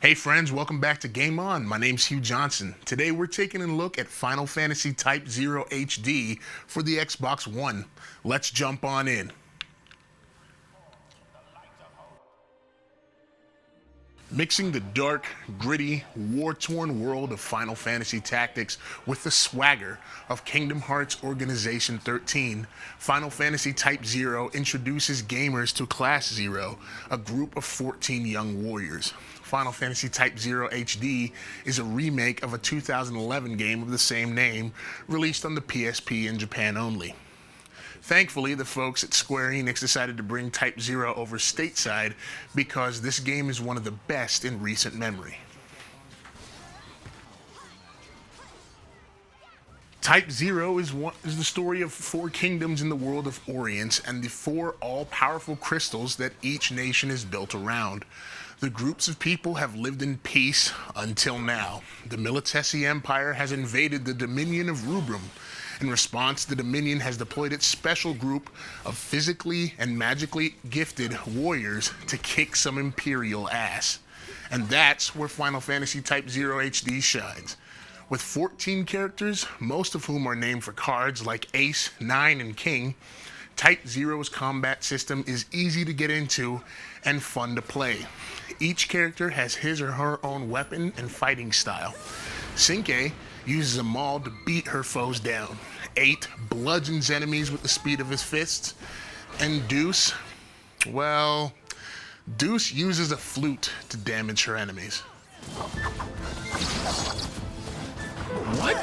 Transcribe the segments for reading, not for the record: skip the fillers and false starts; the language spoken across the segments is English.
Hey friends, welcome back to Game On. My name's Hugh Johnson. Today we're taking a look at Final Fantasy Type-0 HD for the Xbox One. Let's jump on in. Mixing the dark, gritty, war-torn world of Final Fantasy Tactics with the swagger of Kingdom Hearts Organization 13, Final Fantasy Type-0 introduces gamers to Class 0, a group of 14 young warriors. Final Fantasy Type-0 HD is a remake of a 2011 game of the same name, released on the PSP in Japan only. Thankfully, the folks at Square Enix decided to bring Type-0 over stateside because this game is one of the best in recent memory. Type-0 is the story of four kingdoms in the world of Orient and the four all-powerful crystals that each nation is built around. The groups of people have lived in peace until now. The Militesi Empire has invaded the Dominion of Rubrum. In response, the Dominion has deployed its special group of physically and magically gifted warriors to kick some Imperial ass. And that's where Final Fantasy Type-0 HD shines. With 14 characters, most of whom are named for cards like Ace, Nine, and King, Type-0's combat system is easy to get into and fun to play. Each character has his or her own weapon and fighting style. Cinque uses a maul to beat her foes down. 8 bludgeons enemies with the speed of his fists. And Deuce, well, Deuce uses a flute to damage her enemies. What?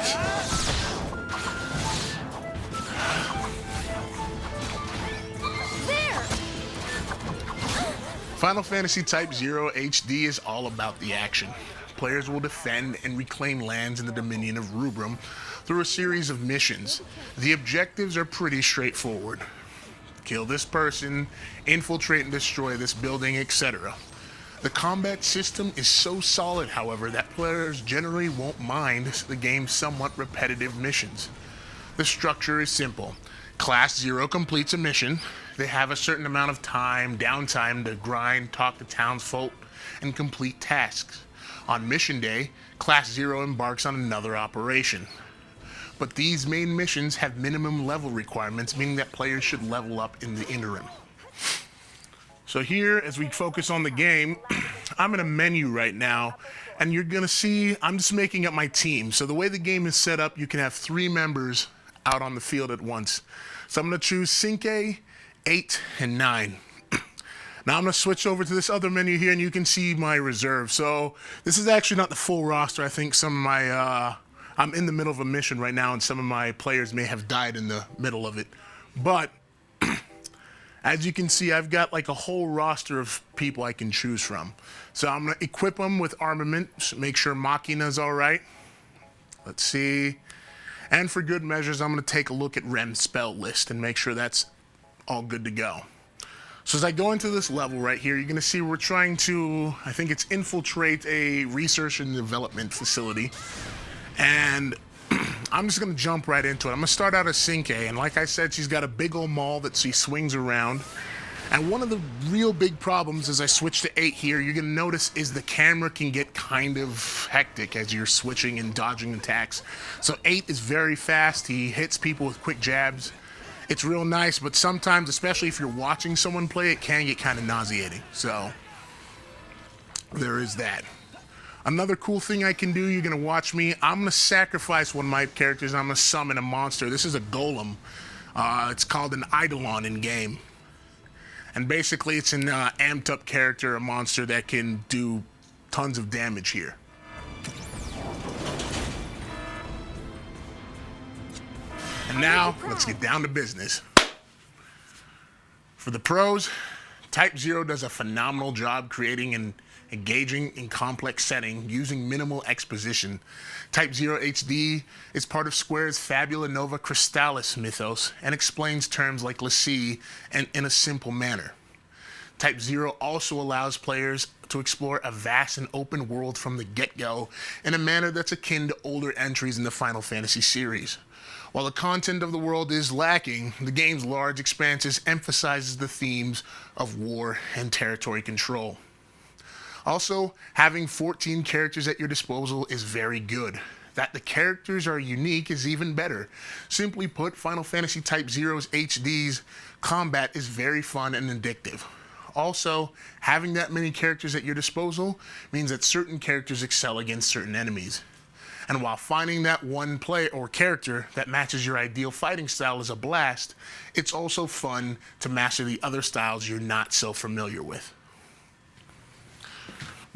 Final Fantasy Type-0 HD is all about the action. Players will defend and reclaim lands in the Dominion of Rubrum through a series of missions. The objectives are pretty straightforward. Kill this person, infiltrate and destroy this building, etc. The combat system is so solid, however, that players generally won't mind the game's somewhat repetitive missions. The structure is simple. Class 0 completes a mission. They have a certain amount of downtime to grind, talk to townsfolk, and complete tasks. On mission day, Class 0 embarks on another operation. But these main missions have minimum level requirements, meaning that players should level up in the interim. So here, as we focus on the game, I'm in a menu right now, and you're gonna see I'm just making up my team. So the way the game is set up, you can have 3 members out on the field at once. So I'm gonna choose Cinque, 8, and 9. Now I'm going to switch over to this other menu here, and you can see my reserve. So this is actually not the full roster. I think some of my, I'm in the middle of a mission right now, and some of my players may have died in the middle of it. But as you can see, I've got like a whole roster of people I can choose from. So I'm going to equip them with armament, make sure Machina's all right. Let's see. And for good measures, I'm going to take a look at Rem's spell list and make sure that's all good to go. So as I go into this level right here, you're going to see we're trying to, I think it's infiltrate a research and development facility. And I'm just going to jump right into it. I'm going to start out as Cinque, and like I said, she's got a big old maul that she swings around. And one of the real big problems as I switch to 8 here, you're going to notice is the camera can get kind of hectic as you're switching and dodging attacks. So 8 is very fast. He hits people with quick jabs. It's real nice, but sometimes, especially if you're watching someone play, it can get kind of nauseating. So there is that. Another cool thing I can do, you're going to watch me, I'm going to sacrifice one of my characters, and I'm going to summon a monster. This is a golem. It's called an Eidolon in game. And basically, it's an amped up character, a monster that can do tons of damage here. And now, let's get down to business. For the pros, Type-0 does a phenomenal job creating an engaging and complex setting using minimal exposition. Type-0 HD is part of Square's Fabula Nova Crystallis mythos and explains terms like l'Cie and in a simple manner. Type-0 also allows players to explore a vast and open world from the get-go in a manner that's akin to older entries in the Final Fantasy series. While the content of the world is lacking, the game's large expanses emphasizes the themes of war and territory control. Also, having 14 characters at your disposal is very good. That the characters are unique is even better. Simply put, Final Fantasy Type-0's HD's combat is very fun and addictive. Also, having that many characters at your disposal means that certain characters excel against certain enemies. And while finding that one player or character that matches your ideal fighting style is a blast, it's also fun to master the other styles you're not so familiar with.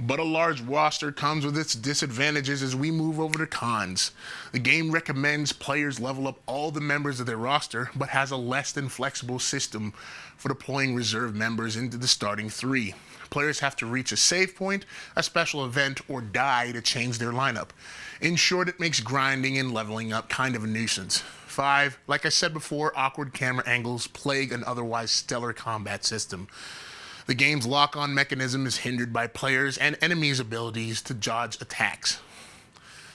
But a large roster comes with its disadvantages as we move over to cons. The game recommends players level up all the members of their roster, but has a less than flexible system for deploying reserve members into the starting three. Players have to reach a save point, a special event, or die to change their lineup. In short, it makes grinding and leveling up kind of a nuisance. 5. Like I said before, awkward camera angles plague an otherwise stellar combat system. The game's lock-on mechanism is hindered by players' and enemies' abilities to dodge attacks.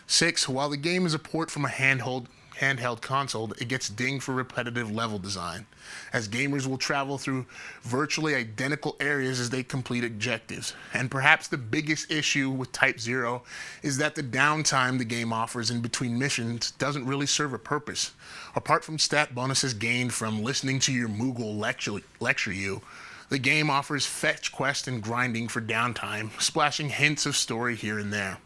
6. While the game is a port from a handheld console, it gets dinged for repetitive level design, as gamers will travel through virtually identical areas as they complete objectives. And perhaps the biggest issue with Type-0 is that the downtime the game offers in between missions doesn't really serve a purpose. Apart from stat bonuses gained from listening to your Moogle lecture you, the game offers fetch quest and grinding for downtime, splashing hints of story here and there.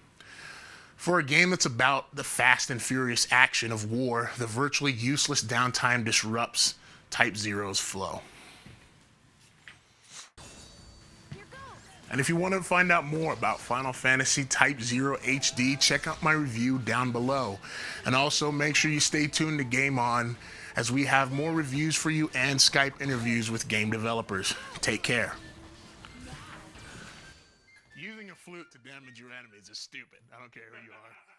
For a game that's about the fast and furious action of war, the virtually useless downtime disrupts Type-0's flow. And if you want to find out more about Final Fantasy Type-0 HD, check out my review down below. And also make sure you stay tuned to Game On, as we have more reviews for you and Skype interviews with game developers. Take care. Using a flute to damage your enemies is stupid. I don't care who you are.